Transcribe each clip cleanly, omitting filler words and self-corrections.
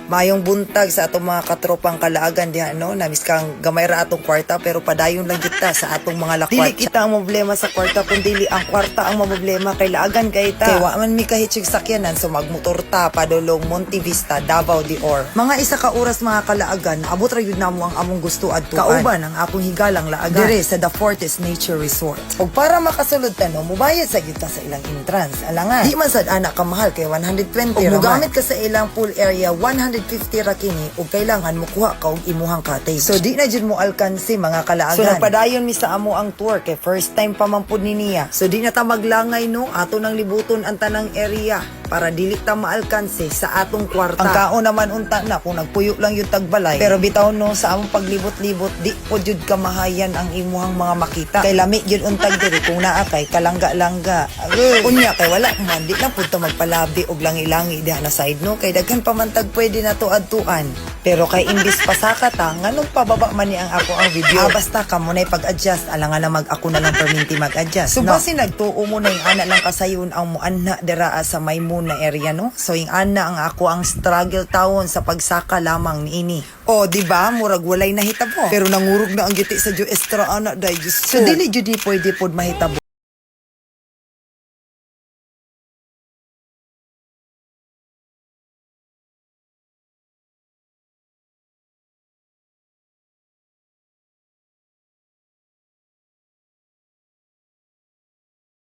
Mayong buntag sa atong mga katropang kalaagan diha no, nabis kang gamay ra atong kwarta pero padayon lang kita sa atong mga lakwat. Dili kita ang problema sa kwarta kundi ang kwarta ang problema kay laagan kay ta. Kay wa man mi kahitsig sakyanan so magmotor ta padulong Monte Vista, Davao de Or. Mga isa ka oras mga kalaagan, abot ra gyud namo ang among gusto adtuan. Kauban ang akong higalang laagan dire sa The Fortis Nature Resort. Ug para makasulod ta no, mubayad sa gyud ta sa ilang entrance. Alangan, di man sad ana ka mahal kay 120 ra. Ug mogamit ka sa ilang pool area 150 ra kini ug kailangan mo kuha ka og imuhang cottage. So di na jud mo alkansi mga kalaagan. So nagpadayon mi sa amo ang tour kay first time pa man pud ni niya. So di na ta maglangay no, ato nang libuton ang tanang area para dili ta maalkansi sa atong kwarta. Ang kaon naman unta na kung nagpuyo lang yung tagbalay. Pero bitaw no sa among paglibot-libot di pud jud kamahayan ang imuhang mga makita. Kay lami jud untag diri kung naa kay kalangga-langga. Unya kay wala man di na pud ta magpalabi og langi-langi diha na side no kay daghan pa man tag pwede na to adtuan. Pero kay imbis pasaka ta nganong pababa man ni ang ako ang video. Basta ka mo na pag-adjust alangan na ako na lang perminti mag-adjust. So basi nagtuo mo na yung ana lang kasayon ang muanna dira sa Maymuna area no. So yung ana ang ako ang struggle taon sa pagsaka lamang niini. O di ba murag walay nahitabo. Pero nangurog na ang giti sa Diyo extra ana dai just. So dili jud pwede pod mahitabo.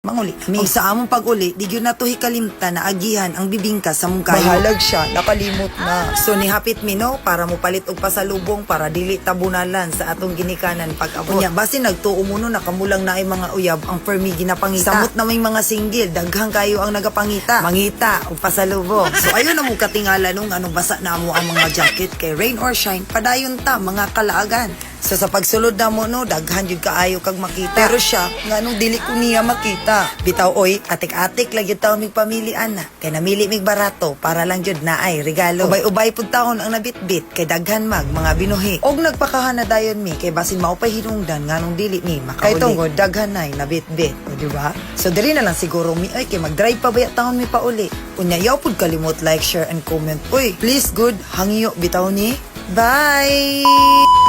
Manguli kami. O sa among pag-uli, di gyud nato hikalimtan na agihan ang bibingka sa mong kayo. Mahalag siya, nakalimot na. So nihapit mi no, para mo palit og pasalubong para dili tabunalan sa atong ginikanan pag-abot. Unya, basi nagtuo mo no, nakamulang na ay mga uyab ang permi ginapangita. Samot na may mga single, daghang kayo ang nagapangita. Mangita og pasalubong. So ayun na mo katingala nung anong basa na mo ang mga jacket kay rain or shine, padayon ta mga kalaagan. So sa pagsulod na mo no, daghan jud kaayo kag makita. Pero siya, nganong dili ko niya makita. Bitaw oy, atik-atik lagi taon mig pamilian na. Kay namili mig barato para lang jud naay regalo. Ubay-ubay pud taon ang nabitbit kay daghan mag mga binuhi. Og nagpakahana dayon mi kay basin maupay hinungdan nganong dili mi makauli. Kay tungod daghan nay nabitbit, o di ba? So diri na lang siguro mi ay kay mag-drive pa baya taon mi pauli. Unya yaw pud kalimot like, share and comment. Uy, please good hangyo bitaw ni. Bye.